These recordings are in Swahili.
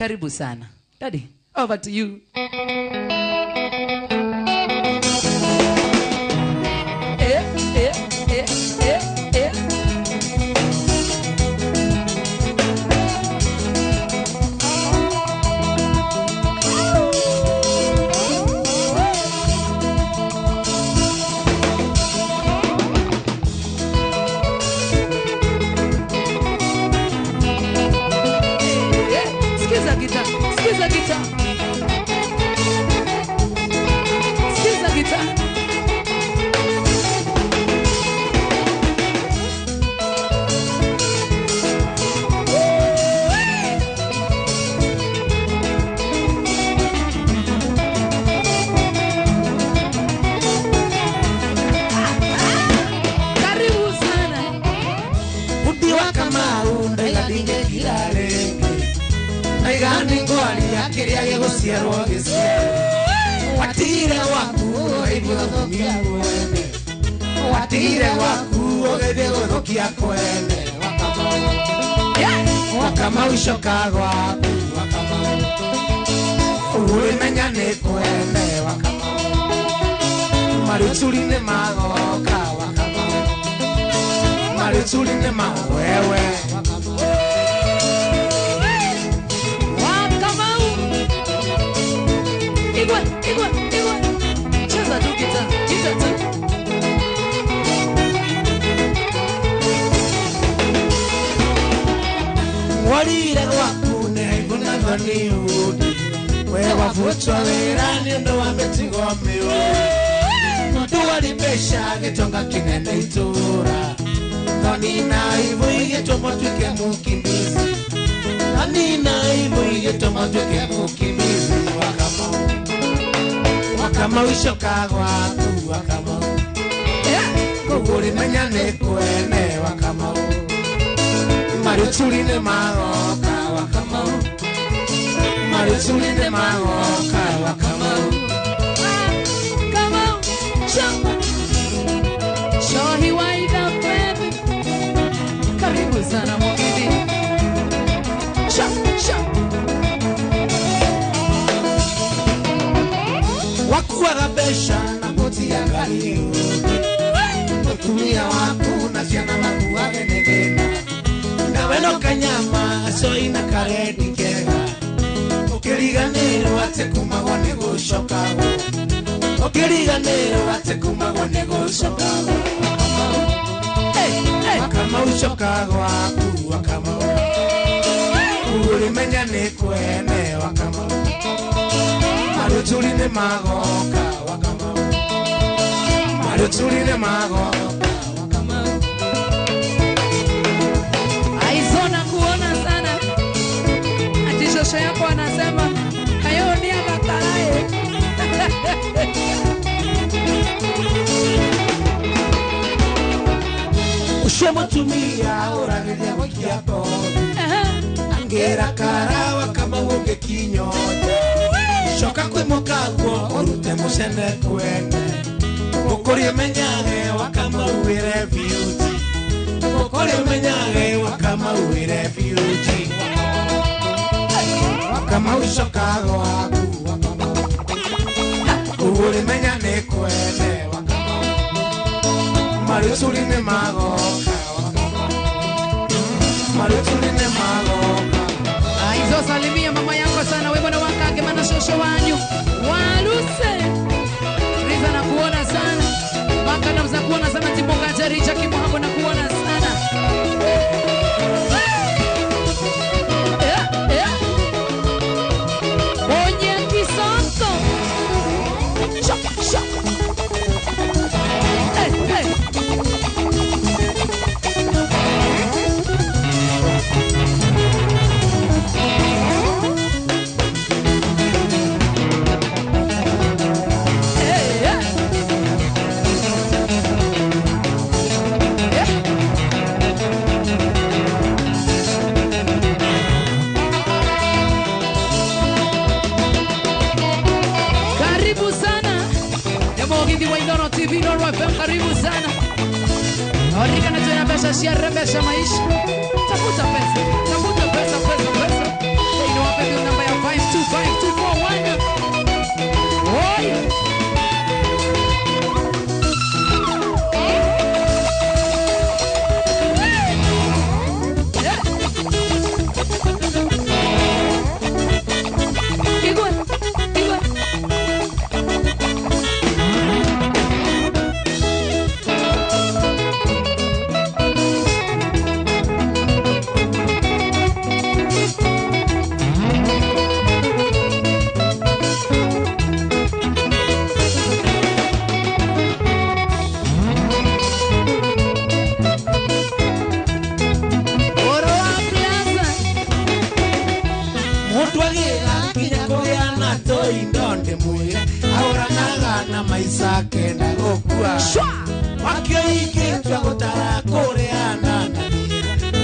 Karibu sana. Daddy, over to you. Watire waku ibudhokia kwene Watire waku ibudhokia kwene Wakama ushoka gwaku Uwimenya ni kwene wakama Maruturi ni magoka wakama Maruturi ni mawewe Igwa. Cheza tu kita tu. Warire waku ne ibuna ngani udi Wewa vuchwa wirani ndo wametigo miu Nuduwari besha getonga kinene itura Nani naibu igetomwa tuke mukimbizi Nani naibu igetomwa tuke mukimbizi Wakama ushoka gwaku wakama Kuguri menya ni kwene wakama Maruturi ni magoka wakama Maruturi ni magoka wakama Come on, show he wind up baby. Karibu sana mwakidi. Wakuwa gabesha na poti ya gani Kutumia waku na siana wakuwa genegena Ngaweno kanyama asoi na karedi kega Ukiriganero ate kumagwa nego shokago Ukiriganero ate kumagwa nego shokago Wakama ushokago waku wakama Ulimenya ni kwene wakama Maruturi ni magoka wakama Maruturi ni magoka wakama Aizona kuona sana. Ati shosho yako anasema hayo ni akatalaye. Ushemo tumia uragelia wakiako Angera karawa kama woge kinyoja Shoka kwe mokagwo orute musende kwene Ukori menyage wakama uwire beauty Ukori menyage wakama uwire beauty Wakama ushokago waku wakama Ukori menyane kwene wakama Maruturi ni magoka wakama Maruturi ni magoka Aizo salimia mama yako sana wewe na wakake mana shosho wanyu. Waluse. Riza na kuona sana. Waka na mza kuona sana timonga jaricha kimo hapo na kuona sana. Onye kisonto. Shop. Hey. TV Nuru FM, karibu sana. Orika na tuna pesa siarembesha maisha. Tafuta pesa. Hey, no wape Mundu agira kinya kugiana toindo ndimwire ahoranaga na maisa kenda gukua wakioikitwe gutara kuriana na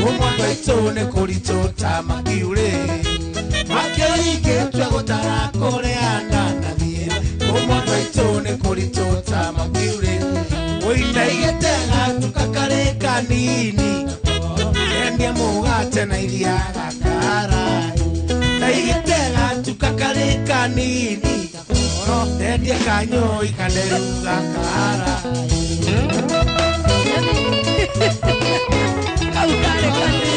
umwandu aitu ni kuritota makiure wakioikitwe gutara kuriana na umwandu aitu ni kuritota makiure wina igetega tukakare kanini endia mugate na iria gakara na igetega tukakare kanini endia kanyo ikaneru gakara kaukare kanini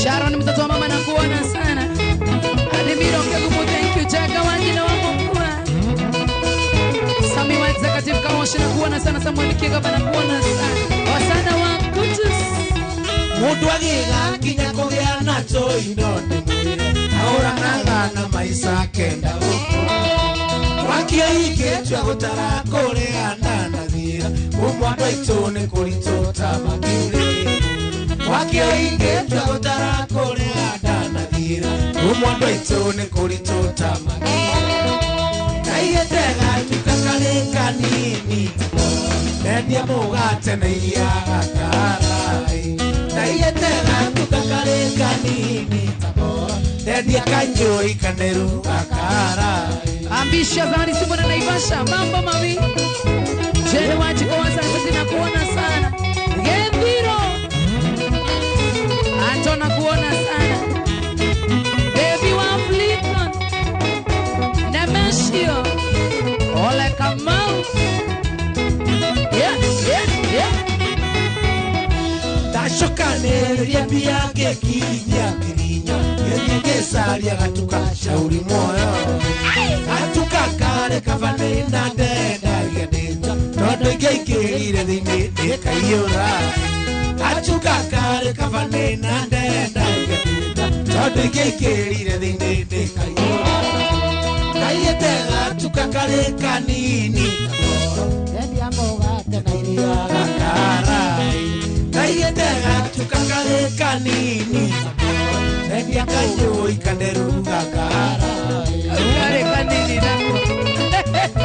Sharon mtoto wa mama nakuona sana Adimiro Kegumu thank you Jaga wangine wako mkua Sami Watakatifu Kamoshi nakuona sana Samuel Kigaba nakuona sana Wasana wakutus Mundu agira kinya kugiana toindo ndimwire ahoranaga na maisa kenda gukua wakioikitwe gutara kuriana na thira umwandu aitu ni kuritota makiure wakioikitwe gutara kuriana na thira umwandu aitu ni kuritota makiure na igetega tukakare kanini endia mugate na iria gakarai na igetega tukakare kanini endia kanyo ikaneru gakarai Ambisha Zani Simona Naivasha Mambo mami Jene wachi kwa wasasa zinakuona sana Gendiro Anto nakuona sana Baby wa Fleetland Nemeshio Ole Kamau Yeah Tashokane Riebia kekinya kirinya Kesaria gatuka shauri moyo Atuka kare kavane na denda Yadeta Todo geikirire dhine deka yora Atuka kare kavane na denda Yadeta Todo geikirire dhine deka yora Kayetega atuka kare kanini Edia moga tena iria gakarai Kayetega atuka kare kanini Edia kanyo ikaneru gakarai Kaukare kanini nako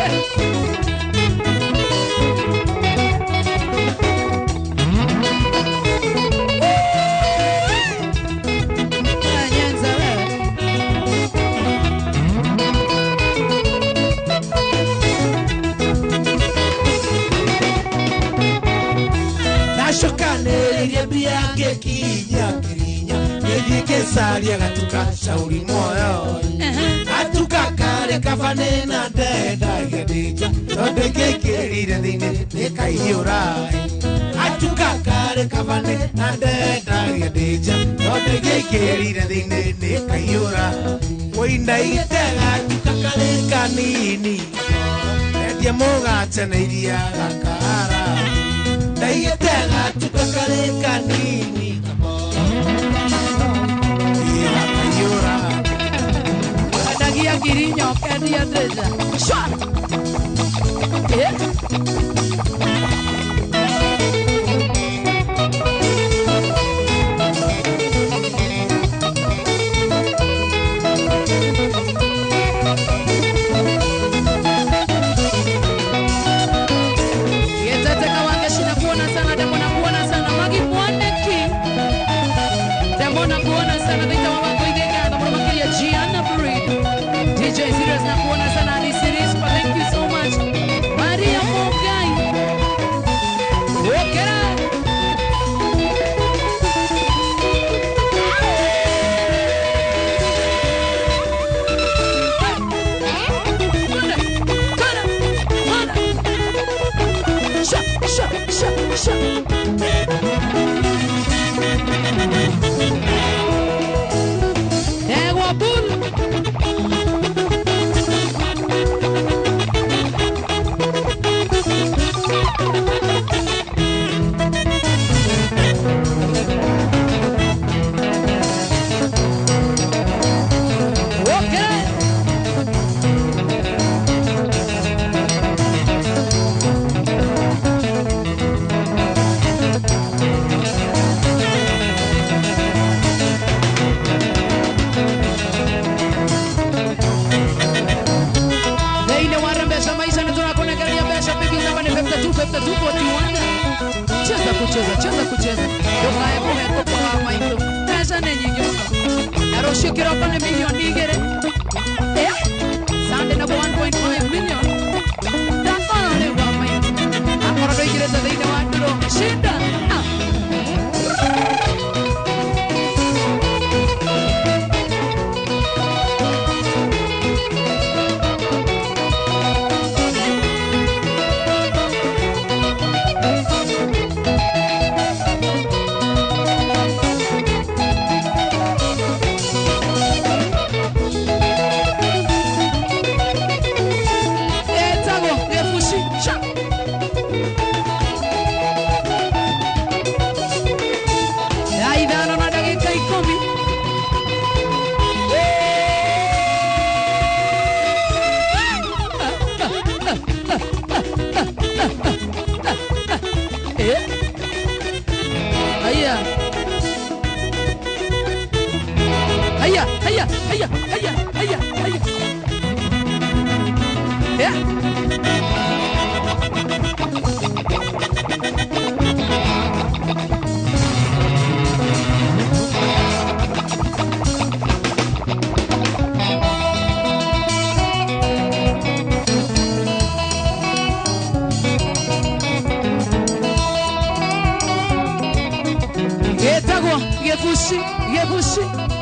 Nyanza wewe Nashokane Riebia kekinya kirinya Kesaria gatuka shauri moyo Atuka kare kavane na denda Yadeta Todo geikirire dhine deka yora Atuka kare kavane na denda Yadeta Todo geikirire dhine deka yora Wina igetega tukakare kanini Endia mugate na iria gakara na igetega tukakare kanini Adagia Kirinyo Kedia Treasure Shot Yeteteka wake shina kuona sana Demona kuona sana Magi Mwaneki Demona kuona sana Vita wako idega Demona makilia Gianna Breed DJ Serious na kuona sana ni series thank you so much Rucio kiroko ni milioni igere. Sunday na 1.5 million. Takona ni wamai. Akora do igere sa dine wa nduro. Shinda.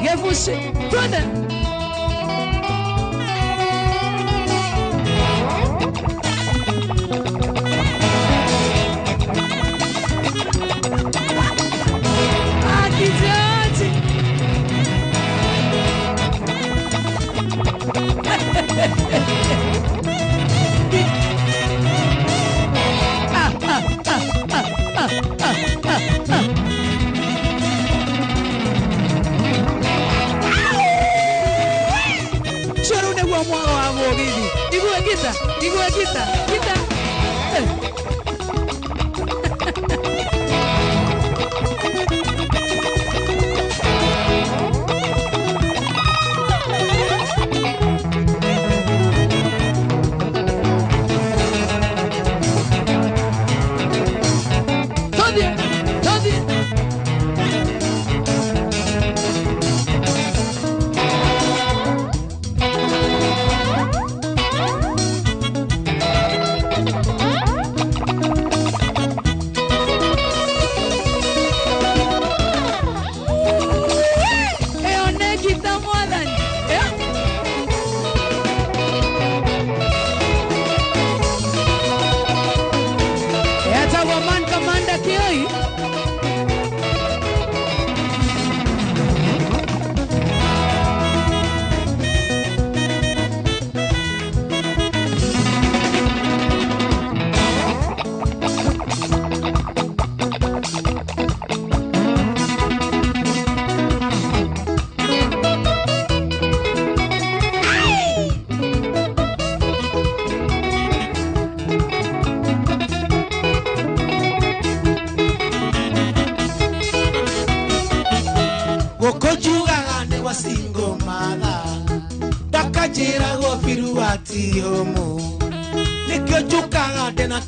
Yevushi, twende. Akijaji. Igual quita.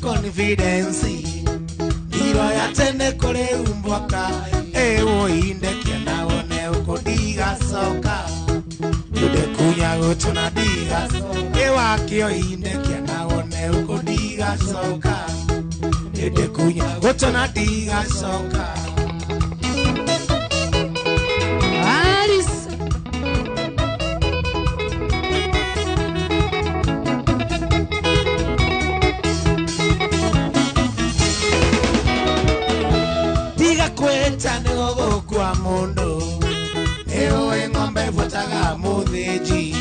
Confidence Iro ya tene kore umbwaka Ewo inde kiana one ukodiga soka Ude kunya utuna diga Ewa kio inde kiana one ukodiga soka Ude kunya utuna diga soka Kwa mundo Eo engombe votaga mutheji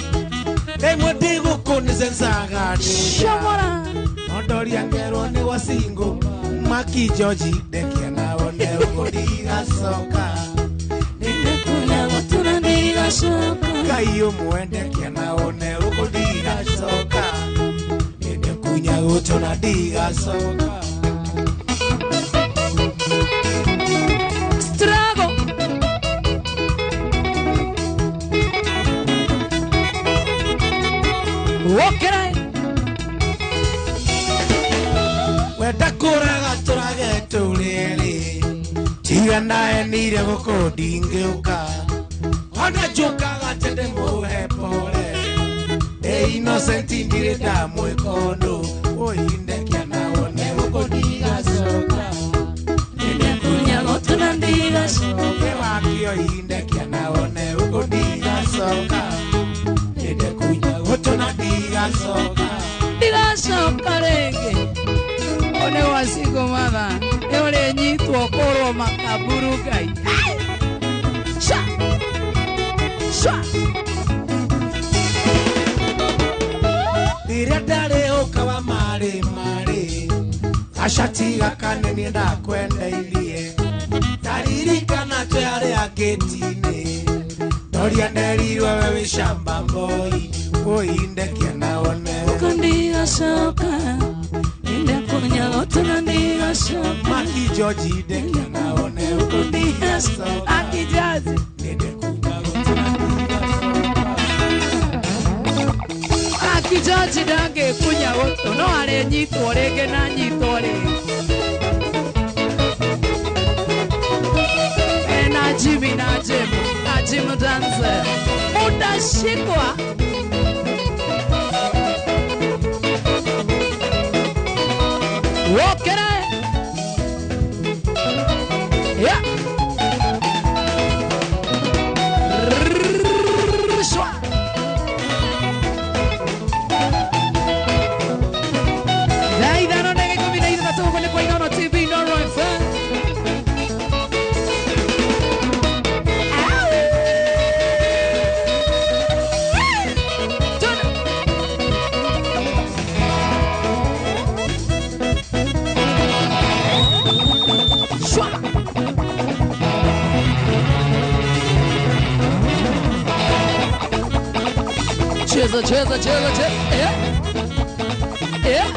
Emo digo kunizensaga Shamora Ondori angero ni wasingo Maki Georgie Dekia na one ukodiga soka Nine kunya watuna diga soka Kayo muende kia na one ukodiga soka Nine kunya watuna diga soka Wokerai Weta kuraga turage tulele Tiganda enire goko dinge uka anajukaga tende muhe pole innocent ndire ndamwikondo oindekia naone ukodigacoka kunya gotuna ndigacoka wakio indekia naone ukodigacoka kunya gotuna ndigacoka ndigacoka rĩngĩ one wasigo matha nĩũrĩ nyitwo kũrwo makaburu Ngai sha sha rĩrĩa ndarĩ ũkawa marĩ gacati gakanene ndakwendeirie ndaririkana twarĩ angĩti-inĩ ndoria nerirwe we wĩ shamba mboi ũindekia naone ndigacoka indekunya gotuna ndigacoka Maki George indekia naone ũkũndigacoka akijazi indekunya gotuna ndigacoka akijazi ndangĩkunya gũtũ no arĩnyitwo rĩngĩ na nyitwo rĩngĩ na Jimmy na Jim Dancer utashikwa walk it out yeah shwa zaida no nege kumina hizo natoka kwenye kwa Inono TV Inono FM cheza yeah yeah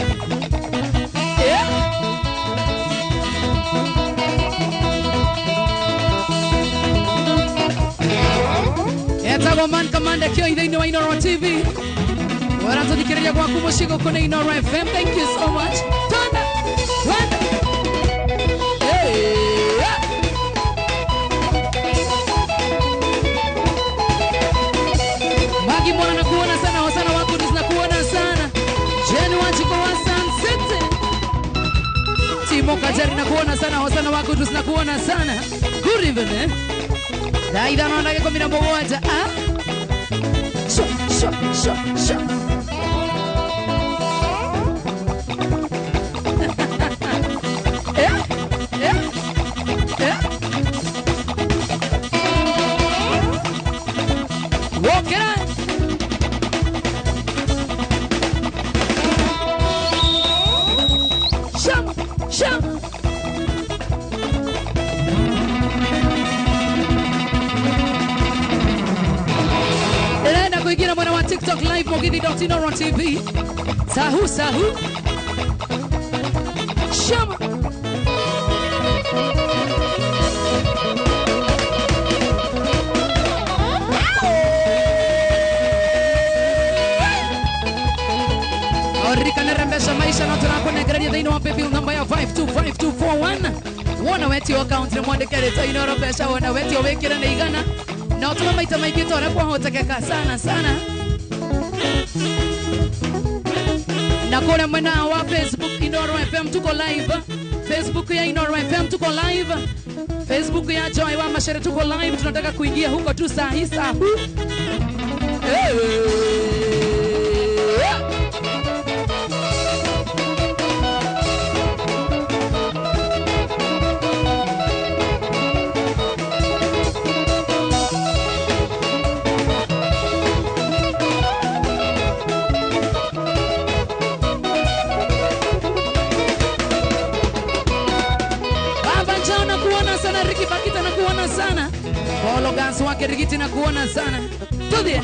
yeah Etago man kamanda kio idhaini wa Inono TV warathodikĩrĩria gwaku mũcigo kũnĩ Inono FM. Thank you so much. Tanda wanda Magi mwana nakuona sana wasana wako tunakuona sana Jeni wachiko wa Sun City Timo Kajari nakuona sana wasana wako tunakuona sana. Good evening Daida no ndage 11 ah sho walk it out sham Nenda kuingia mwana wa TikTok live Mugithi.Inono TV sahu shama Orika nerembesha maisha na tunakunegereria thĩinĩ wa paybill number ya 525241 wona wetio account nĩ mwandĩke rĩtwa Inono mbeca wona wetio wĩkĩre nĩ igana na ũtũma maita maingĩ ta ũrĩa kwahotekeka sana na kule mwena wa Facebook Inono FM tuko live Facebook ya Inono FM tuko live Facebook ya Joy wa Mashere tuko live tunataka kuingia huko tu saa hii sana Polo Gans wake Rigiti na kuona sana Tudie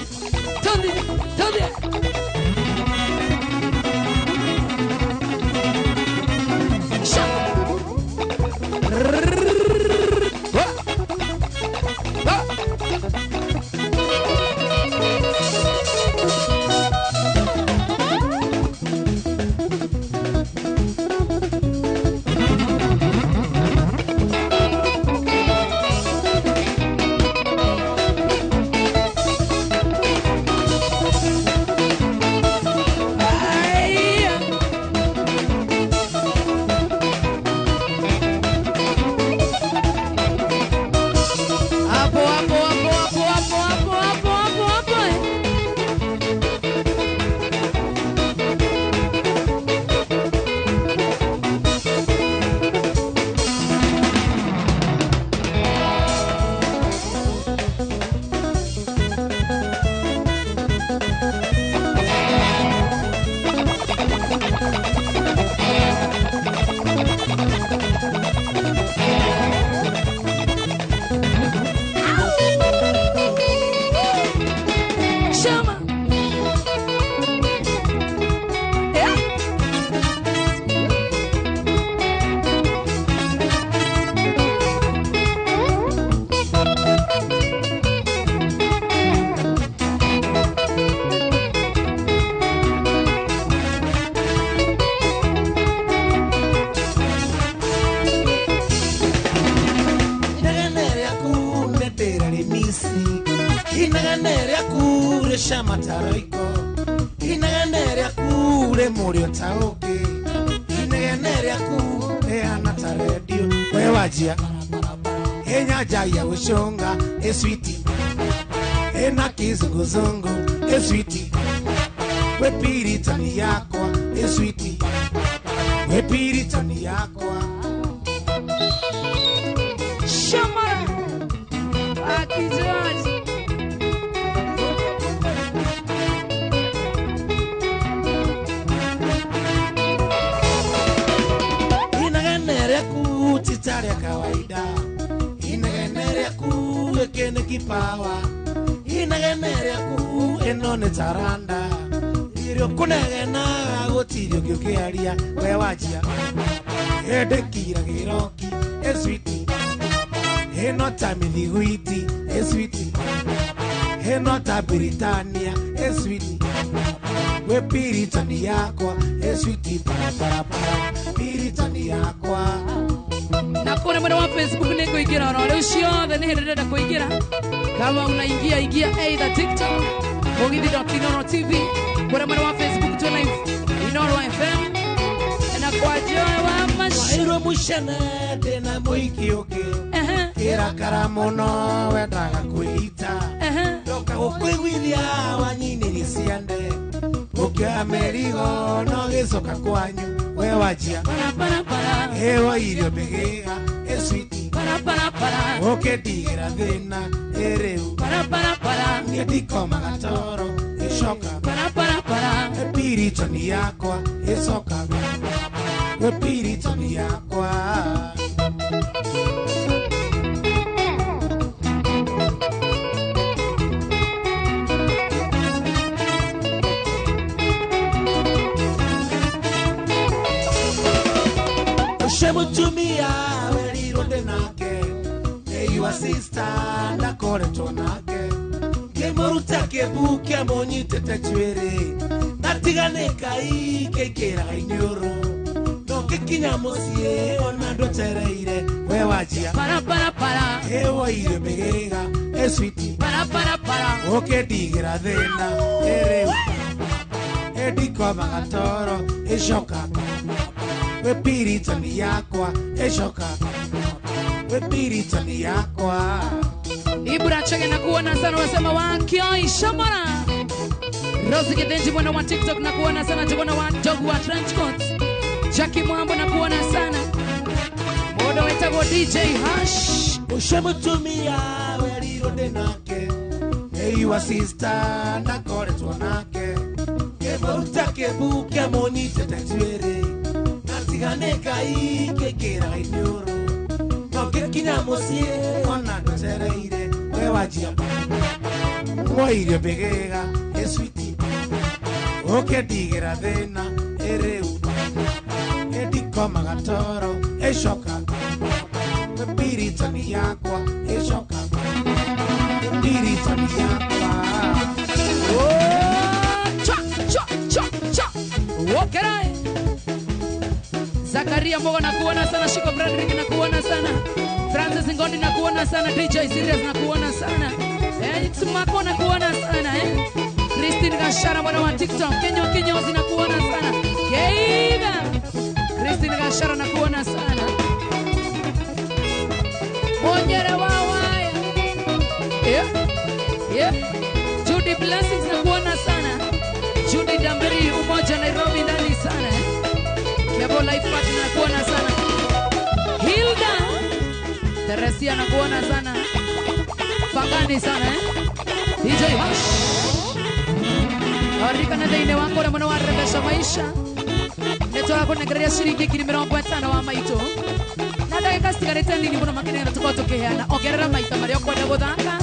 isi inaganere kure shamataraiko inaganere kure muri otauke inaganere kure anataredio wewajia enya jaya ushonga eswiti ena kizunguzungu eswiti wepiritani yako eswiti wepiritani yako Shamara Akijaji inaganere kutitari ya kawaida inaganere kuwekene kipawa inaganere kuenone taranda irio kunegena gotirio gyokiaria wewajia edekira giroki eswiti enota miliguiti eswiti enota Britania eswiti wepiritani yakwa eswiti para piritani yakwa na kuna mwana wa Facebook ni kuingira ona leo ciothe ni hirenda kuingira kama unaingia either TikTok Mugithi.Inooro TV kuna mwana wa Facebook tu live Inooro FM na kwa joa mash iro mushana tena muikioke kira karamono wendaga kuita doka gukwigwithia wanyini nisiande ukiamerigo no gicoka kwanyu wewajia para ewa irio begega eswiti para ukidigira thina ereu para ngedikoma gatoro icoka para epiritani yakwa icoka wepiritani yakwa Shemutumia welironde nake Eyua sister ndakore tonake Kemoruta kebuke monyite techwere Natigane kai kekera inyoro Noke kinyamosie onando tereire wewajia para Ewa ire megega eswiti para Oke digira thena ereu Ediko magatoro eshoka wepiritani yakwa eshoka wepiritani yakwa Ibra chege na kuona sana wasema wakio Ishamara Rosi Kidenji mwana wa TikTok na kuona sana jibona wa jogu wa trench coats Jackie Mwambo na kuona sana Modo wetago DJ Hush Ushemutumia welironde nake Eyua sister ndakore tuonake Kemoruta kebuke monite techwere Natigane kekera inyoro Noke kinyamosie onando tereire wewajia Mwoirio begega eswiti Oke digira thina ereu Edikoma gatoro eshoka wepiritani yakwa eshoka wepiritani yakwa Wokerai Zakaria Mbogo na kuona sana Shiko Bradrick na kuona sana Francis Ngondi na kuona sana DJ Serious na kuona sana Tsumako na kuona sana Christine Gashara mwana wa TikTok Kinyozi na kuona sana Keiga Christine Gashara na kuona sana Monyere wawaya Judy Blessings na kuona sana Judy Damberi Umoja Nairobi ndani sana Kebo Life Party na kuona sana Hilda Teresia na kuona sana Pagani sana DJ Hush Orika na deine wangu na mwana warebesha maisha Netora kone greya shiringi kiri mirongo etano wa maito Na dakika stigarete nini muna makine na tuko tukeheana Ogerera maita mario kwa dego dhaka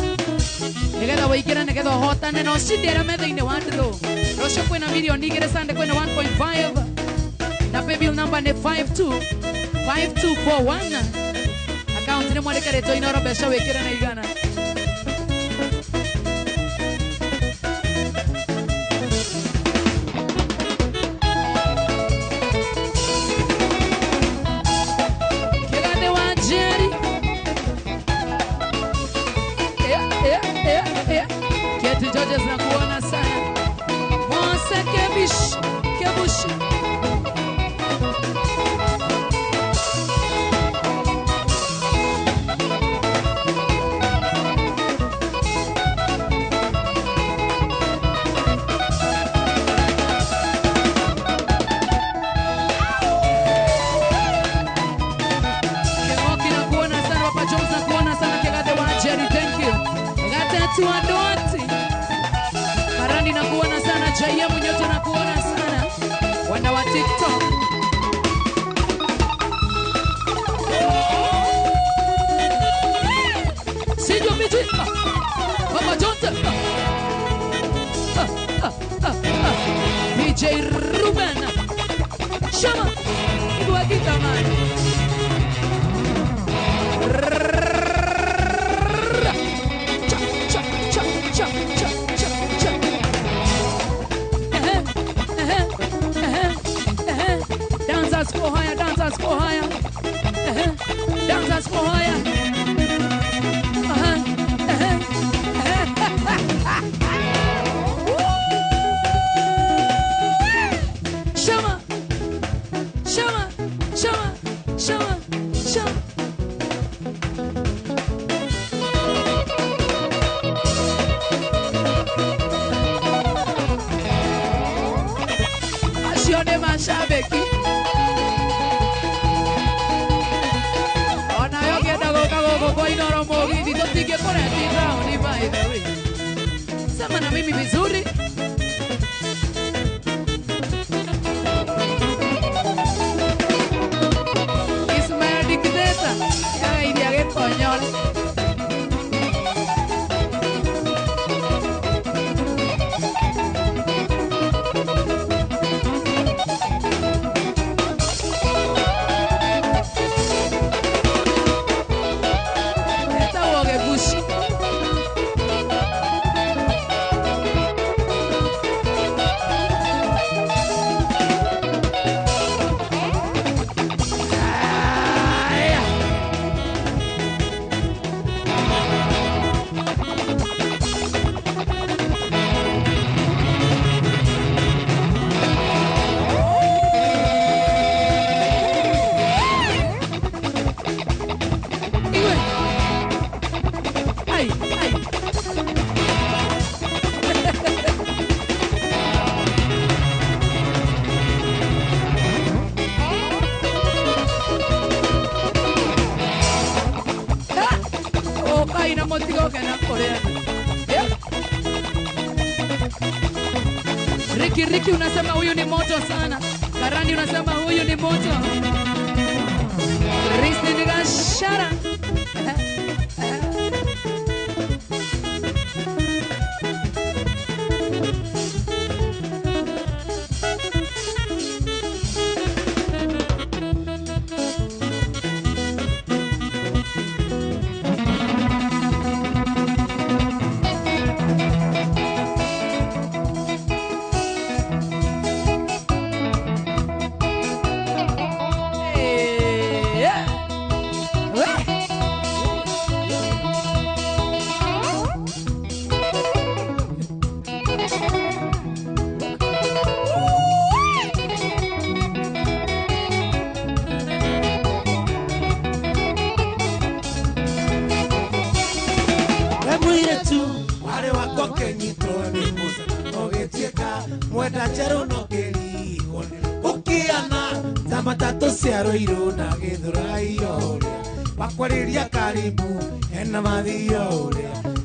Negetha waikira negetha hotane na oshindera metha-ine wandro Rosho kwena milioni igere sande kwena 1.5 Na paybill number ni 5241 Account ni mwandikaretwo Inooro Besha wikire na igana Kigande wa Jerry Georges na kuona sana. Mose Kebushi. Tuandoti Marandi na kuona sana. Jaya Munyoto na kuona sana. Wana wa TikTok Sijo Miji Mama Jonte DJ Ruben Shama Igwa Gitamani Dancers go higher, dancers go higher. Dancers go higher. Shama, shama, shama, shama, shama. Asione mashabiki. Inoro mogi di tutti che poretti browni by the way. Sema na mimi vizuri. Ismael Dicteta. Ya idea che cognole. Ricky unasema huyu ni moto sana. Karani unasema huyu ni moto. Risti ni gashara. Matatu ciaro iruna githuraio wakwariria karibu ena mathio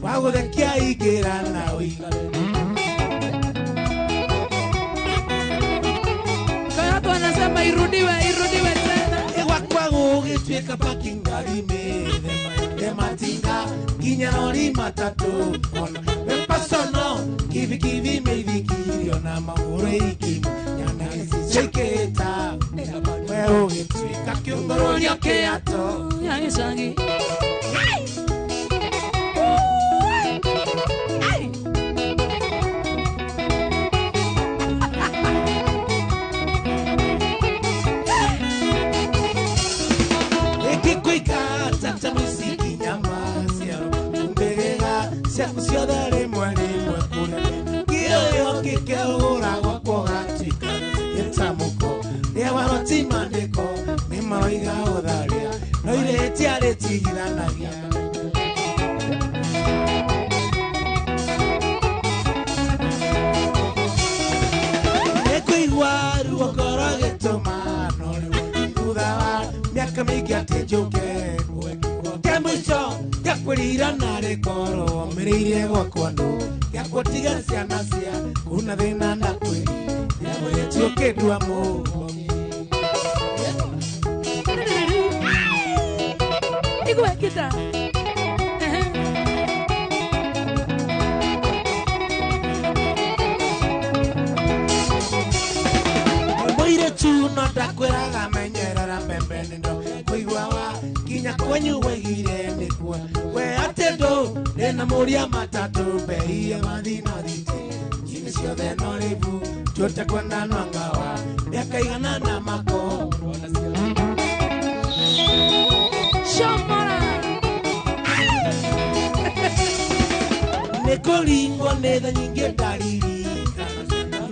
waguthekia igira na uigare kaya tu anasema irudiwe tena wakwa gugituika parking ngari methe matinga kinya rori matatu ona mepasono kivi meivikirio na maguru ikimu nyana cheketa wewe ukitwika kiungororia kiato yangisangi Tata musiki nyama siaro Mbegega siakusiodare mwari mweku mawaiga utharia no iretia ritigithanagia ekuigua ruo ngoro gituma no riu thutha wa miaka mingi ati njuke kia mwico giakwirira nari ngoro miriirie gwakwa ndu giakutiga ciana cia kuna thina na kwiri yamwiretio kindua mugongi Igwe kita. Moire chuno ndakwiraga menyerera mbembeni ndo kuigua wa kinya kwenyu wegire nikwa we atendo ndena muria matatu beie mathina thite chini ciothe no rivu chote kwenda nwangawa miaka igana na mako Shamara. Nikuringwo nĩ tha nyingĩ ndariri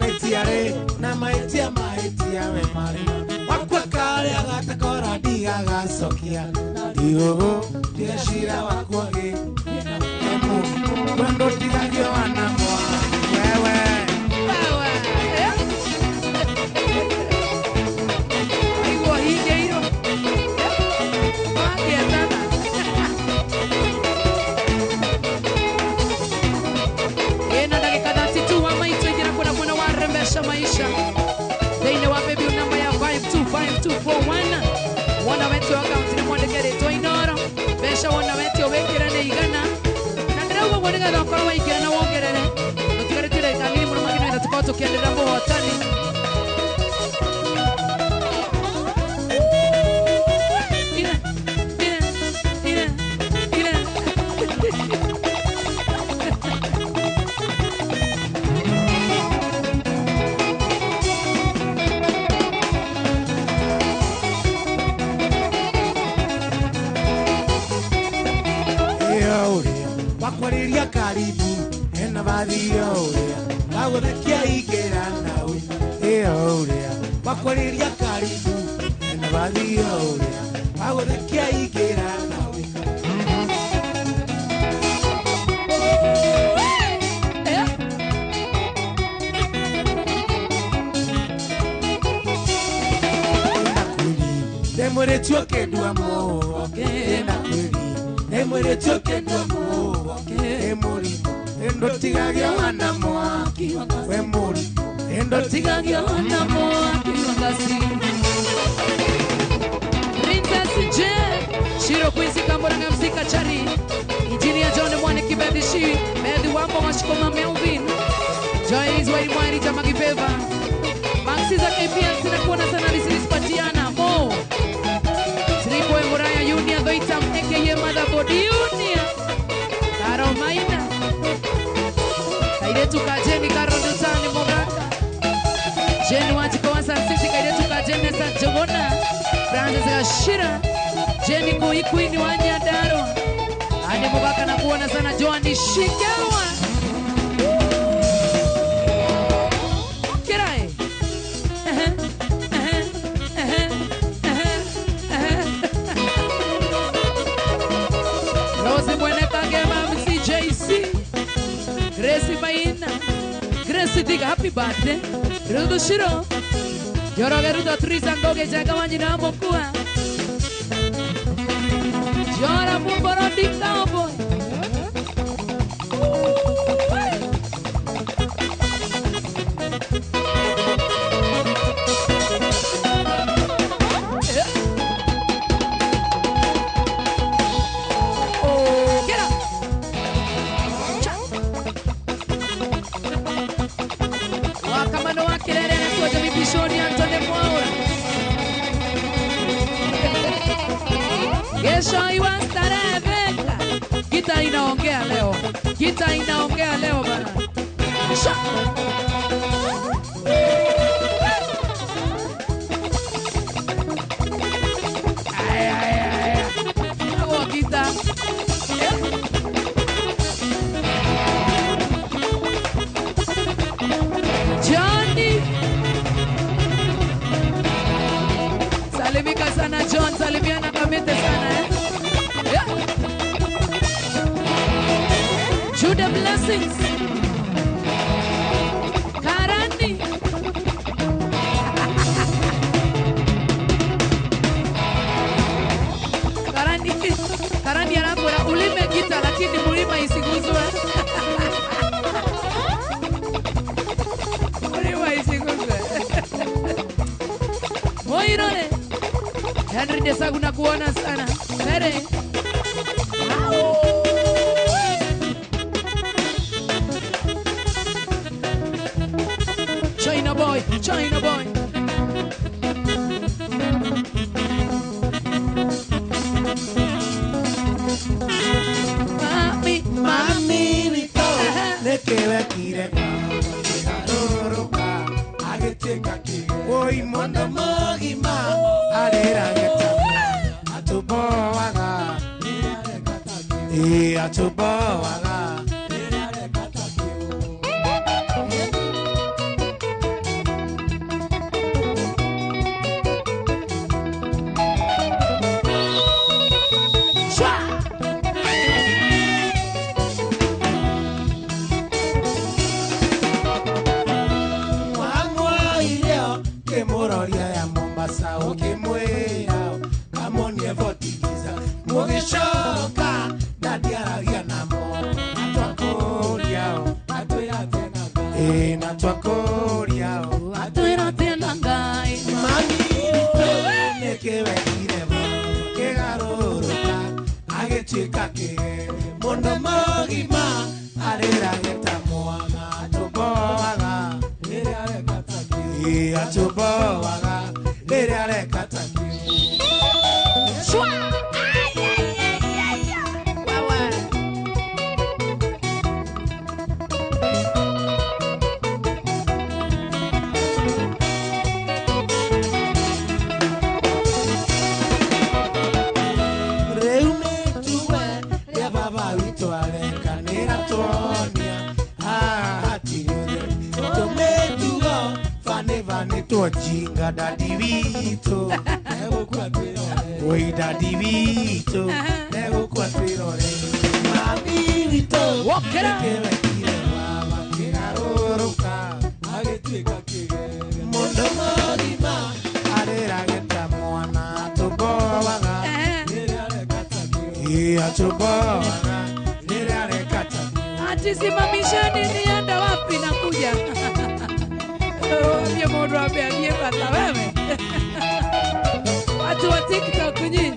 maitiare na maitia we mari wakwa karĩa gatakora ndigagacokia iũgũ ndĩrecira wakwa gĩ kwendo ndigagio wanamwa wewe Igwa higeiro. Magietana. Ena dakika 32 wa maisha ingira kuna mwana wa rembesha maisha. Deine wa baby namba ya 525241. Wana wetu account ni mwende kere to inoro. Besha wana wetu wekira ne igana. Na ndira ugo mwende ga dokoro wa ikira na wongerere. Tukare tire kamili muno makino ita tukao tukiendelea mbo hotani. wakwariria karibu ena vathio uria wagũthekia ingĩra nawe ĩyo uria wakwariria karibu ena vathio uria wagũthekia ingĩra nawe ndemũrĩtio kĩndua mũoke na kwĩri ndemũrĩtio kĩndua mũoke mũrimũ ndũtigagio wana mwaki we mũrimũ ndũtigagio wana mwaki Wakasi. Princess J. Shiro Quincy Kamboranga Mzika Chari. Engineer John Mwane Kibedishi. Medi Wambo Mashikoma Melvin. Joyce Waimwari Jamagi Feva. Maxi za KPN sinakuona sana lisilisipatia Mo. Tripo Emuraya Union Doita Mneke Mother Body Union. Karo Maina. Kairetu Kajeni Karo Dutani Mogaka. Jeni Wajiko Wasansisi Kairetu Kajeni Sajogona. Francis Gashira. Jeni Kuikuini Wanyadaro. Ane Mogaka na kuona sana Joani Shigawa. Kirai. Rose Mwene Kagema MCJC. Gracie Maina. Gracie Diga happy birthday. Rudo Shiro. Yoroge Rudo Trisa Ngoge Jaga Wanyina Mokua. Yora Mumboro Dika Boy. Gita inaongea leo. Gita inaongea leo bana. Hawa Gita. Johnny. Salimika sana Johnny. Judah blessings. Karani. Karani anapora ulime kita lakini mulima isiguzwe. Mulima isiguzwe. Moirone. Henry Desagu nakuona sana. Mere. China boy, China boy. Mami Vito, le queda kire Aruruka, agecheka ki. Oi mondo mogima, arera geta. Atuboaga, atuboaga. Jinga Daddy Vito, never quite Oi Daddy Vito, never quite Mami Vito, walk it up. Mondo Morima, Arera Geta Moana, Toboaga, Atoboaga, Nere Kata. Atisimamishani nienda wapi na kuja. Ndiye modo ameambia bata wewe. Watu wa TikTok nyinyi.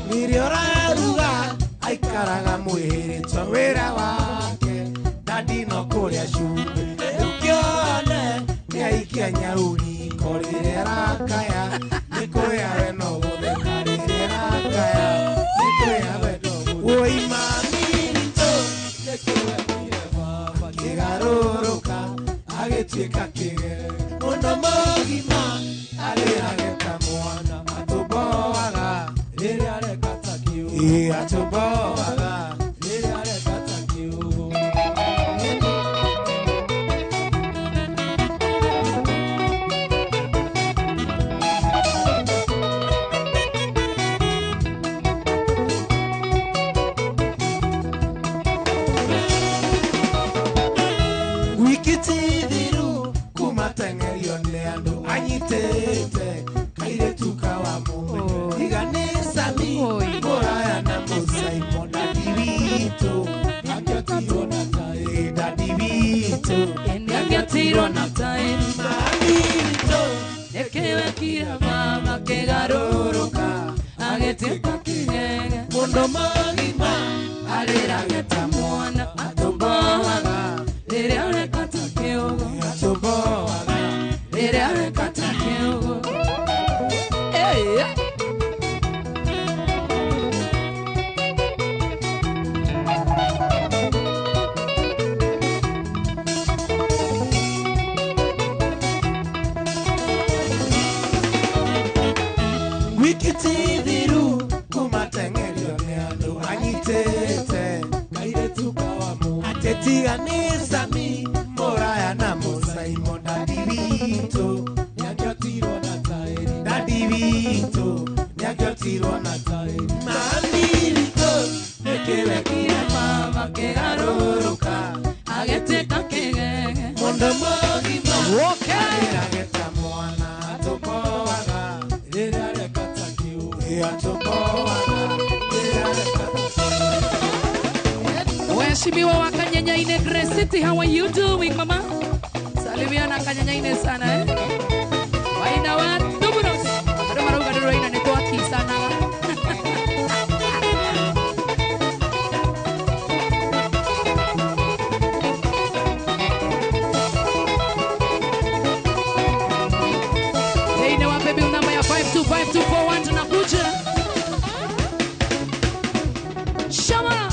Mirioraruga aikaraga mwirito wira wake Daddy no kuria shupe ukione ni aikia nyauri korirera kaya nikoya we no guthengarira kaya nikoya we Oi mami Vito, lekewe kire baba kigaruruka, agecheka kige. Mondo mogima, alera geta mwana, atuboaga, lere ale katakiu. Atuboaga, lere ale katakiu. Wikitiviru kumatengerio neando anyitete kaire tukawa mume iganisa mi moraya na musaimo Daddy Vito yangatiro na tai Daddy Vito Yangatiro na tai Mami Vito nekewe kira mama kegaruruka agecheka kige. Mondo magima Arera geta mwana atoboaga. Lere ale katakeo. atoboaga Lere ale katakeo. Hey. Wikitiviru kumatengerio neando anyitete kaire tukawa mu atetiganisa mi moraya na musaimo Daddy Vito yangatiro na tairi Daddy Vito Makiro natai Mamiriko Ekewe kia mama kegaruruka Ageteka kege Mondo mogima Okay Ageta mwana Atokowaga Irare katakiu Atokowaga Irare katakiu Waheshimiwa wa Kanyanyaine Grace City, how are you doing mama? Salimiana Kanyanyaine sana eh? Waina wa Duburos Ado maruga duro ina neto aki sana Teine wa baby namba ya 525241 tunakuja Shama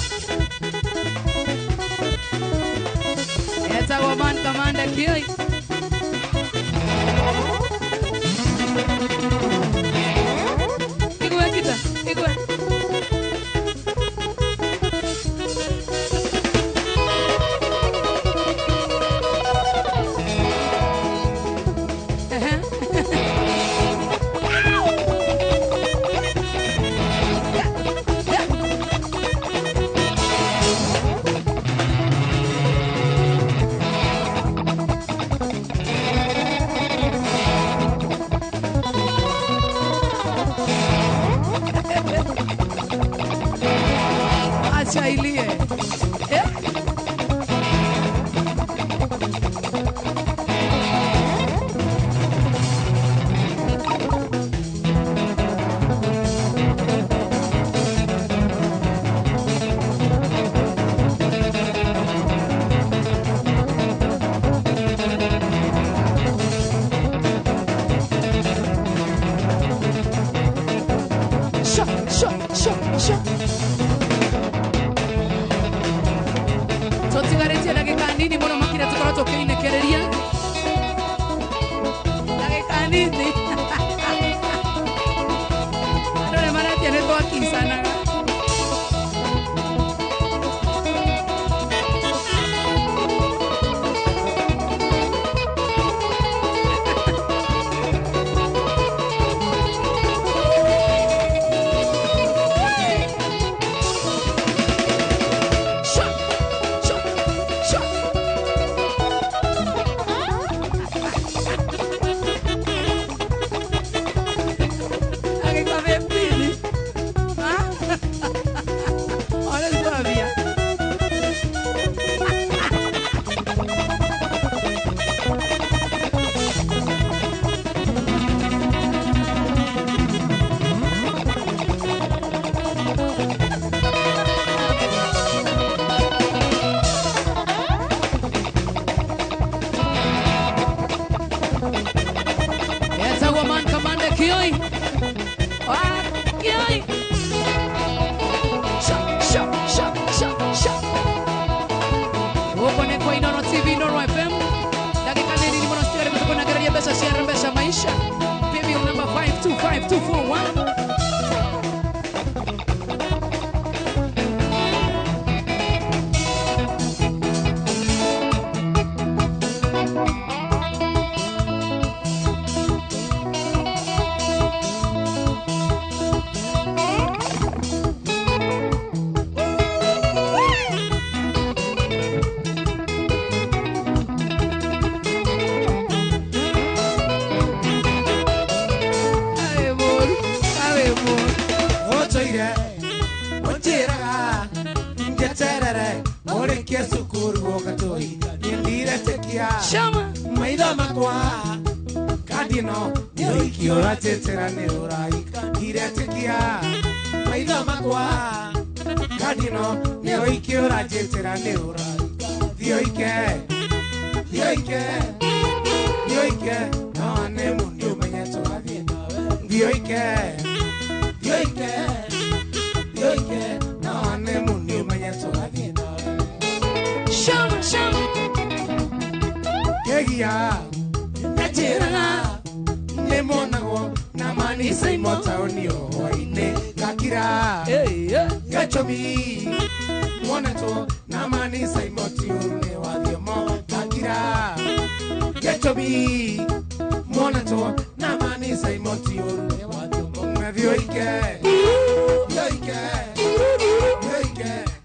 Eta woman commander Kioi Igwe kita, igwe Acha ilie Totigaretia lagi kanini mono makina tukara toke ine kereria lagi kanini Adone mana tiene to aquí sana Kioi Kioi Upone kwa Inono TV, Inono FM dakika nini ni monasteri kutoka na gari ya Besa Sierra Mbesha Maisha Baby number 525241 Shama Maida makwa Kadino Yoikiora tetera neoraika Diretekia Maida makwa Kadino Yoikiora tetera neoraika Dioike Dioike Dioike No nemu ndio menyeto avina Dioike Dioike Dioike No nemu ndio menyeto avina Shama Shama Kegia Najera Nemonago Namani say motaonio Waine Kakira Gachomi Monato Namani say motione Wadiomo Kakira Gachomi Monato Namani say motione Wadiomo Vyoike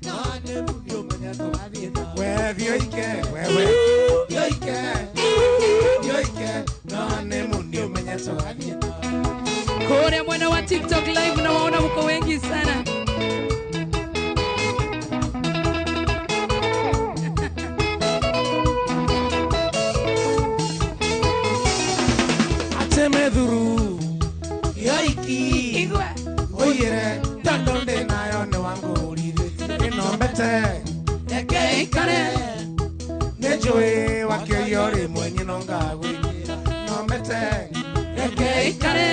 nane mundio mwenye tuadhieta we vyoike wewe vyoike nane mundio mwenye tuadhieta Kore mwana wa TikTok live na waona mko wengi sana. Atemedhuru yoiki oyere tandonde nayo ne wangu ulidhi inombete eke ikare nejoe wake yore mwenye nonga wiki nombete eke ikare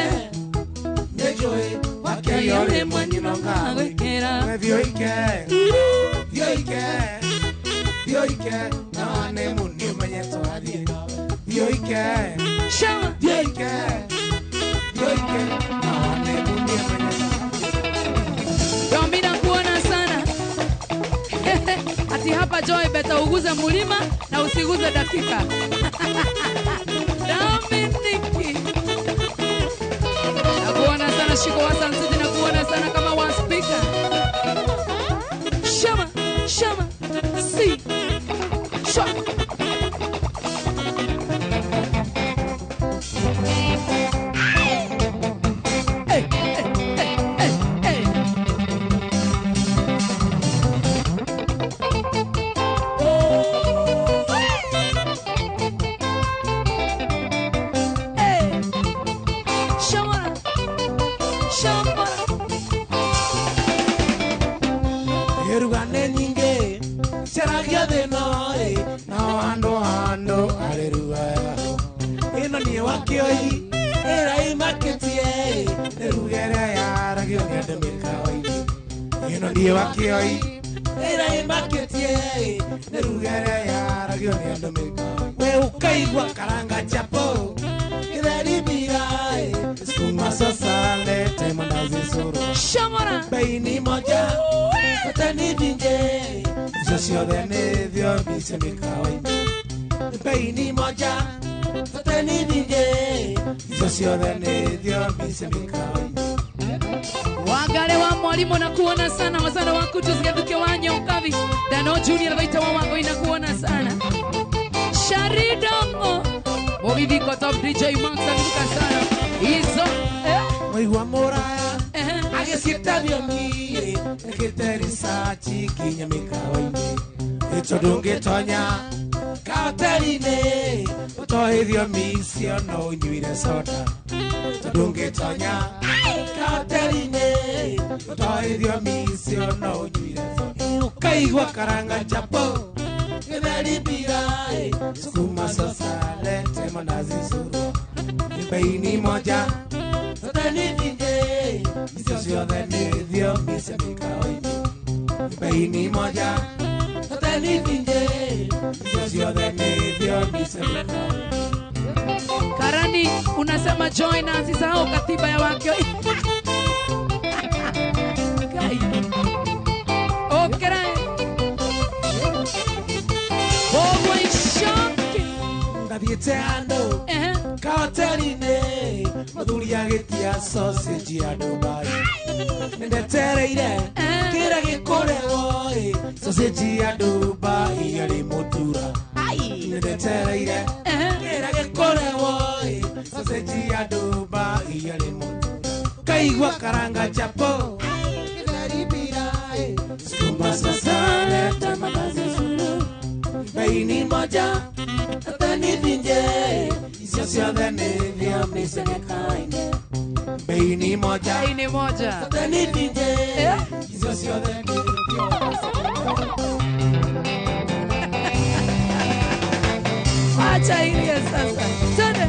nejoe wake yore mwenye nonga wiki vyoike nane mundi mwenye toadie vyoike Shama vyoike nane mundi mwenye Domina kuona sana. Ati hapa Joy beta uguze mulima na usiguze dakika. Dominiki. Na kuona sana shiko wa Sansiti na kuona sana kama one speaker. Shama si shama Yerugane nyinge seragia de noe na ando aleluya ino ni wakioi era imaketie nerugere ya ragio de mirkawai ino ni wakioi era imaketie nerugere ya ragio de mirkawai we ukaigwa karanga chapo ireri birai skuma sosale temandazi soro Shamara Beini moja Fatani dinje Zosio de nevio Mise mikawai Beini moja Fatani dinje Zosio de nevio Mise mikawai Wagale wa mwalimu na kuona sana. Wazana wa kutuziga duke wanyo ukavi Dano Junior vaita wa wango ina kuona sana. Sharidongo Mobivi kwa top DJ Max anuka sana. Izo Mwiwa moraya Agesita vyo mire Ekiteri sachi Kinya mikawai Itodunge tonya Kauterine Utoe vyo misio No nyuire soda Itodunge tonya Kauterine Utoe vyo misio No nyuire soda Ukaigwa karanga chapo Githeri birai Skuma sosale Temandazi suru Beini moja Satani dinje Misosio de nevio Mise mikawai Beini moja Satani dinje Misosio de nevio Mise mikawai Karani unasema join na sisahau katiba ya wakio. Okera Bobo ishoki Ndabiete ando Kauterine Maduri agetia sausage ya Dubai Nendetereire Kira gikorewo Sausage ya Dubai Yali mutura Nendetereire Kira gikorewo Sausage ya Dubai Yali mutura Kaigwa karanga chapo Githeri birai Skuma sosale Temandazi suru Beini moja Atani dinje Isosio de nevio Mise mikawai Beini moja Ini moja Atani dinje Isosio de nevio Acha ilie sasa. Tende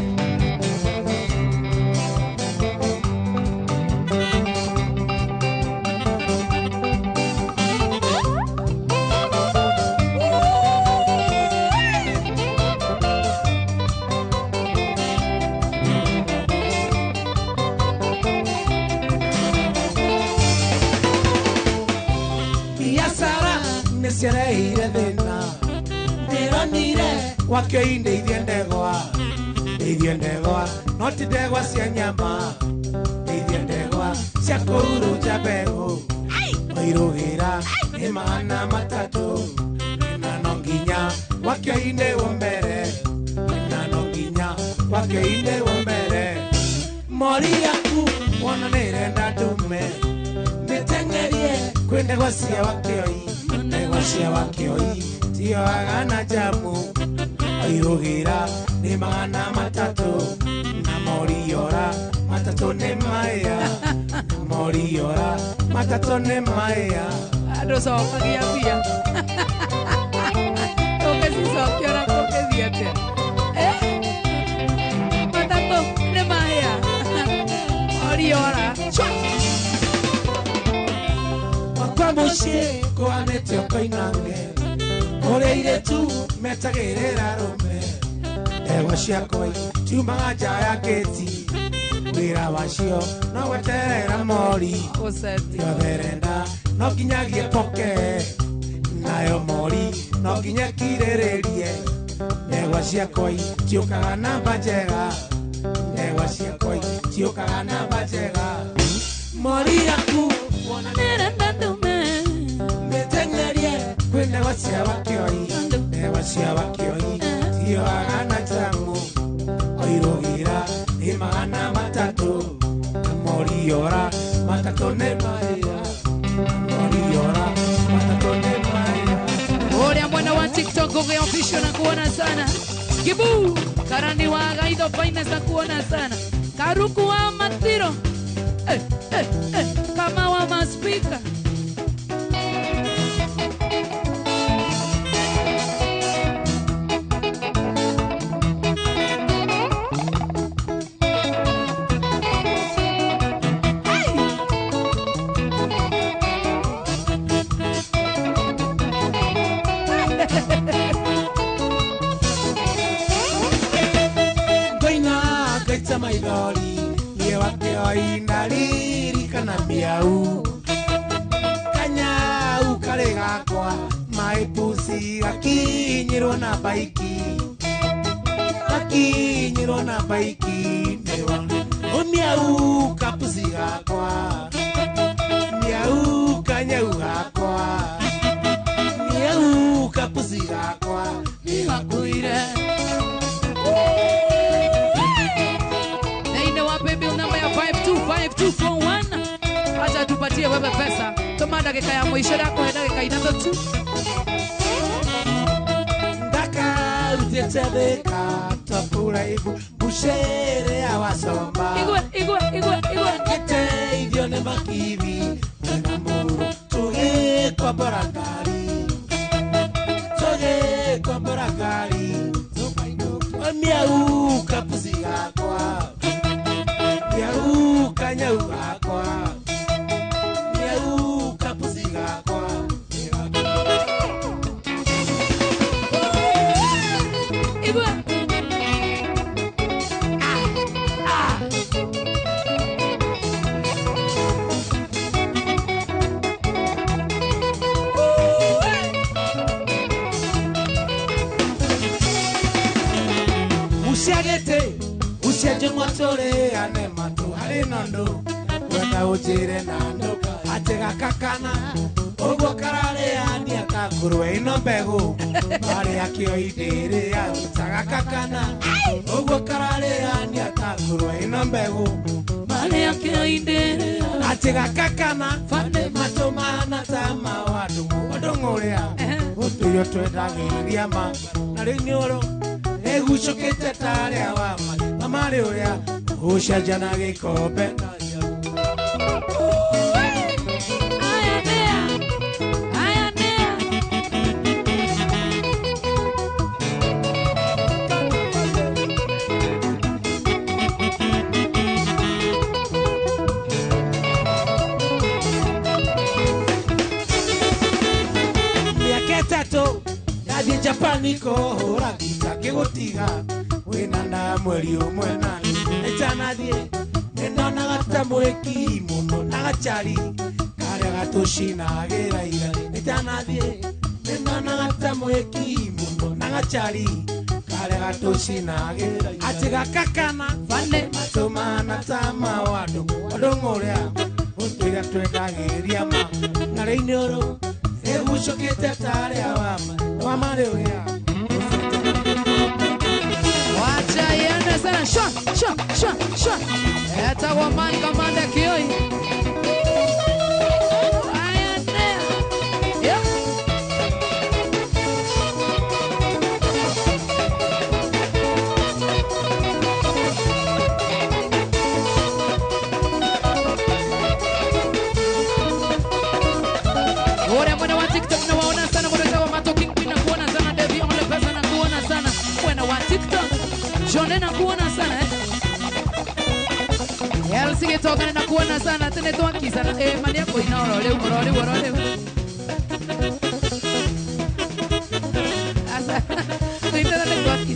Biasara Nesiareire dena Neronire Wakio indeithie ndegwa Ndeithie ndegwa Noti ndegwa cia nyama Ndeithie ndegwa Siakuru jabego Oirugira Imana matatu Nanonginya Wakyo ine wombere Nanonginya Wakyo ine wombere Mori yaku Wana nirenda dume Mitengerie Kwende wasia wakioi Wasia wakioi Tio agana jamu Oirugira Imana matatu Moriora matatu ne maya Moriora matatu ne maya Ado so kagia pia Toke si so kiora toke diete Matatu ne maya Moriora Wakwa moshie kwa netio koinange Oreire tu metagerera rome Ewa shiakoi Tumaga jaya keti Wira washio No weterera mori Yotherenda No kinyagie poke Nayo mori No kinyakirererie Ewa shiakoi Tiukaga namba njega Ewa shiakoi Tiukaga namba njega Mori yaku Wona nerenda ndume Metengerie Kwende wasia wakioi Wasia wakioi Tio agana jamu Oirugira Imana matatu Moriora matatu ne maya Moriora matatu ne maya Oria mwana wa TikTok Goge official na kuona sana Kibu Karani wa Gaido Finance na kuona sana Karuku wa Matiro Kama wa maspika Maidori Ye wakeo indariri kana miau Kanyau kare gakwa Maipusi gakinyirwo na baiki Gakinyirwo na baiki Mewa Omiau kapusi gakwa Miau kanyau gakwa Miau kapusi gakwa Niwakuire Bill number ya 525241 acha tupatie wewe pesa toma dakika ya mwisho yako dakika inaanza tu Ndaka utetebeka topura ibu bushere awasomba igwe kete idione makivi Namuru tuge kwa barakari Tuge kwa barakari Miau kapusi gakwa Miau kanyau gakwa Miau kapusi gakwa igwe Usiagete Usiaje mwatore ane matu hari nondo Wenda ujire nando Atega kakana Ogwa karare ani akakurwe ino mbegu Mare akio idere ya utaga kakana Ogwa karare ani akakurwe ino mbegu Mare akio idere Atega kakana Fande matomana tama wadumu Odongorea Utuyo tuedagiria ma Narinyoro Eguchokete tare awama Amare oya Usha jana gikope Miaketato Yadi Japaniko Hora Gita Kigotiga Winanda mweri umwe nani Echanadie Nendona gata mweki muno Nagachari Kare gatoshina Gira ira Echanadie Nendona gata mweki muno Nagachari alega tucinage atiga kakana Vane matumana tama wadu odongorea utiga twekagiria ma ngare-ini uru egucukite taria wama riuria wacha iende sana shwa etagwo man kamanda kioi ayanea yep. Ore mwana wa TikTok na waona sana mwana wa Matoking Queen na kuona sana Devi on the person na kuona sana mwana wa TikTok Jone na kuona sana Elsige toka na kuona sana tene toki sana mani yako inaoro leo role asa ndio ndio toki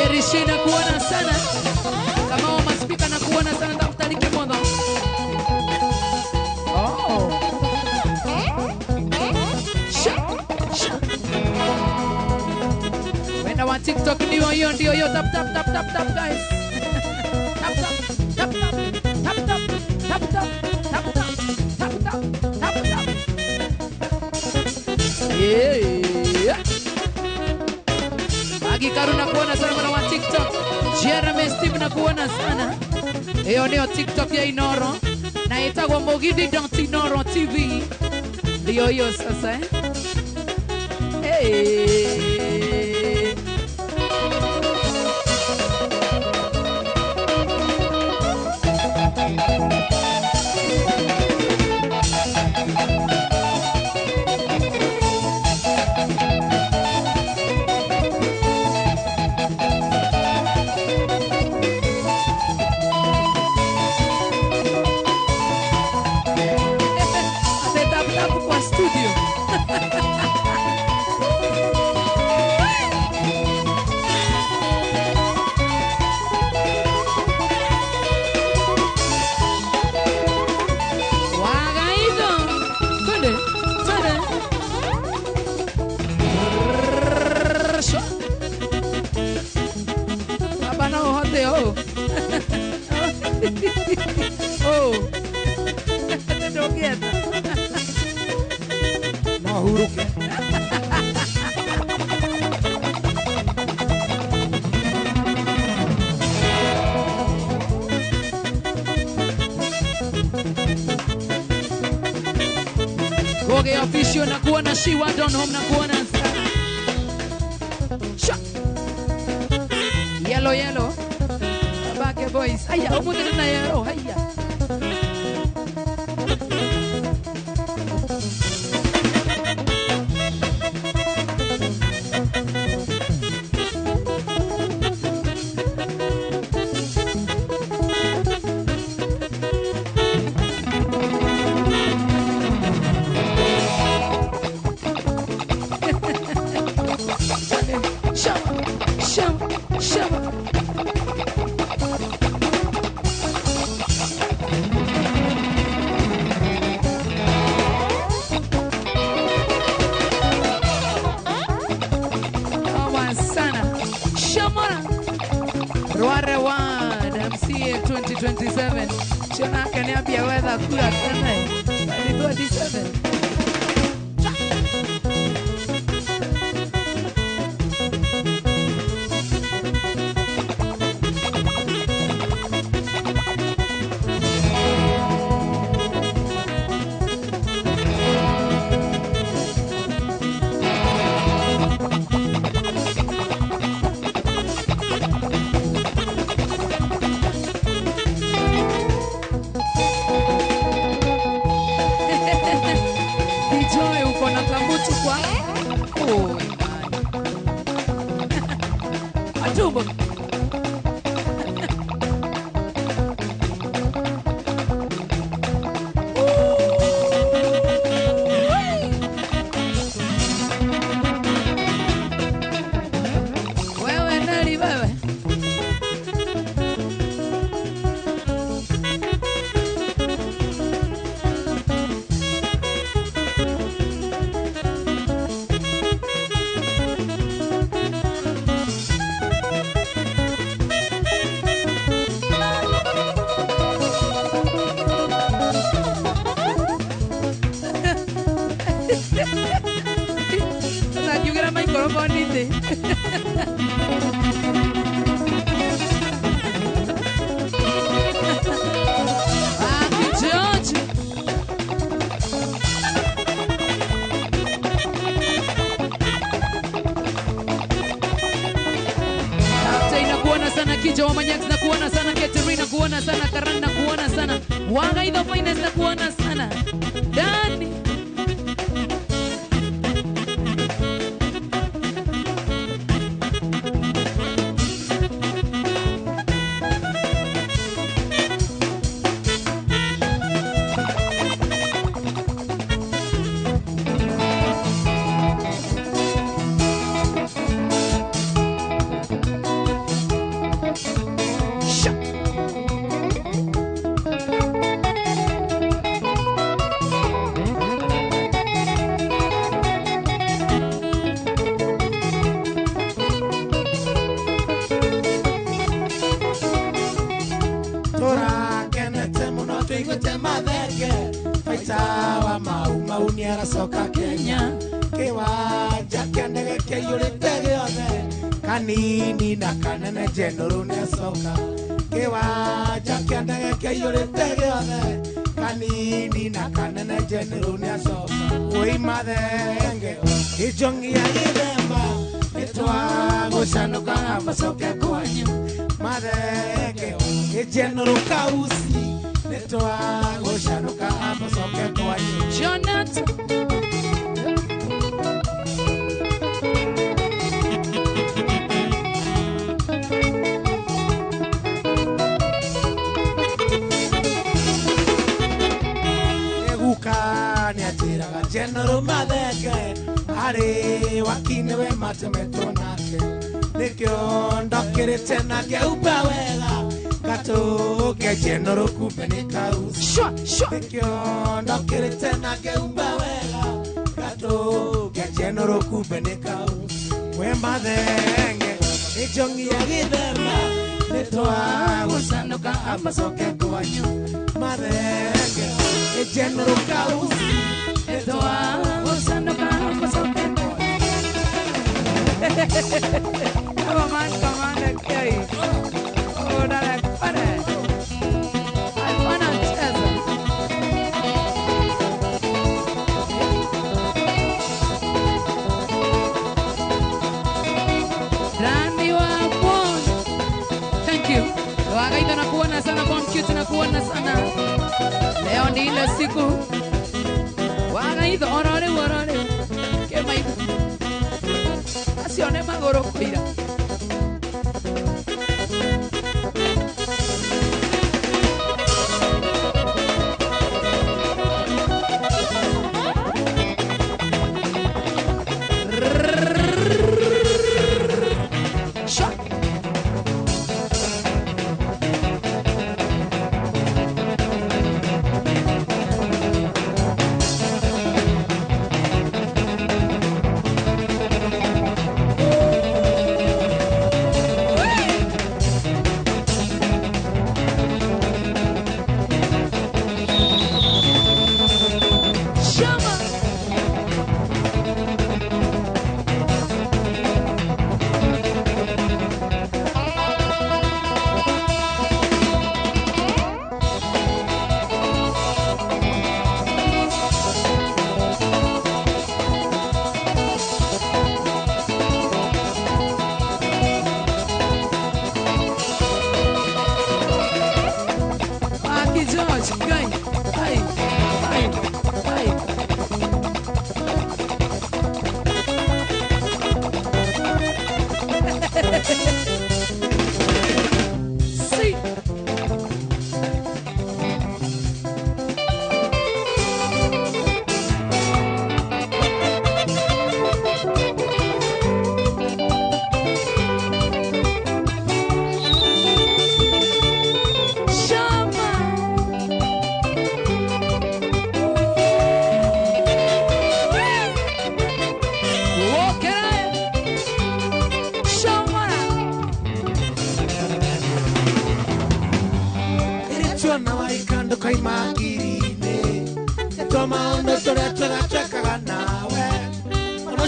Erishina kuona sana kama wa maspika na kuona sana daftari kimono. Oh. Sha. Wenda wa TikTok ndio hiyo tap guys. Tap. Yeah. Agi Karuna kuona sana mwana wa TikTok. Jeremy Steve na kuona sana. Hiyo ndio TikTok ya Inoro. Na itagwa Mogidi Don't Inoro TV. Ndio hiyo sasa Hey. Oh. Don't get no huruke Goge official na kuona Shiwa Don Home na kuona Yellow Babake boys aya umude na yellow haya Shama. Rwanda MCA 2027 Shona kaniambia weather kula sana 2027 bonite. George. Nakuona sana Kijo wa Manyax, nakuona sana Katerina, nakuona sana Karan, nakuona sana Wagaidho Finance, nakuona sana Dani. Soka Kenya kiwanja kia ndege kĩiyũrĩte gĩothe kanini na kanene general nĩ acoka kiwanja kia ndege kĩiyũrĩte gĩothe kanini na kanene general nĩ acoka wĩ mathenge ijongia gĩthemba nĩtwagũcanũka macoke kwanyu mathenge general Kausi nĩtwagũcanũka macoke kwanyu Jonathan. General Mathenge ari wakine we matemetwo nake nikio ndokirite na ngeupa wega gatuke General kumbe ni Kausi nikio ndokirite na ngeupa wega gatuke General kumbe ni Kausi we Mathenge ijongia gĩthemba nĩtwagũcanũka amacoke kwanyu Mathenge General Kausi Come on, okay. Oh, that's funny. I wanna tell them. Randy Wapon. Thank you. Wagaidho nakuona sana, Bon Cute nakuona sana. Leo ni ile siku. Wagaidho orore. Kema hivi. Asione magoro kuira.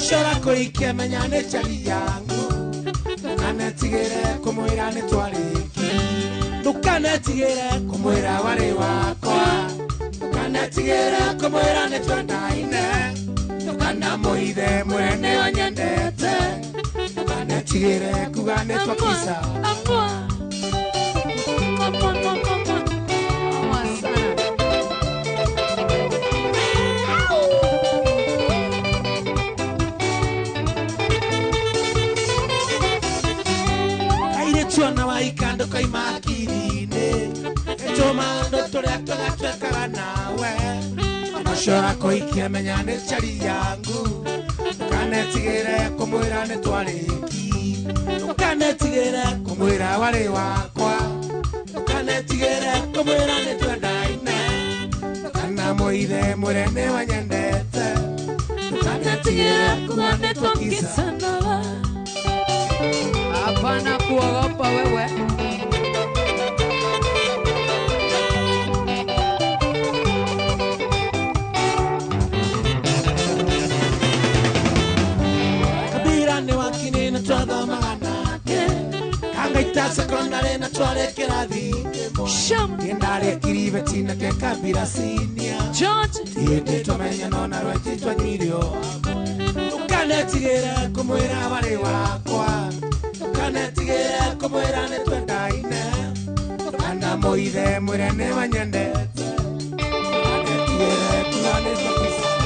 Mashora koike menyane chali yangu Dukanetigere kumwira nitwariki Dukanetigere kumwira wari wakwa Dukanetigere kumwira nitwendaine Ndukanamuithe mwene onyendete Dukanetigere kuga nitwakisa Tuona waikando kai makirine Etomando torea twekaga nawe Mashora koikia menyane chari yangu Dukanetigere kumwira nitwariki Dukanetigere kumwira wari wakwa Dukanetigere kumwira nitwendaine Ndukanamuithe mwene onyendete Dukanetigere kuga nitwakisa Hapana kuogopa wewe. Kabira ni wakini na twathomaga nake Kangaita sekondari na twarekera thiimo Ndari kiribeti nake Kabira senior Tiende tumenya nona rweji twanywirio Dukanetigere kumwira wari wakwa Dukanetigere kumwira nitwendaine Ndukanamuithe mwene onyendete Dukanetigere kuga nitwakisa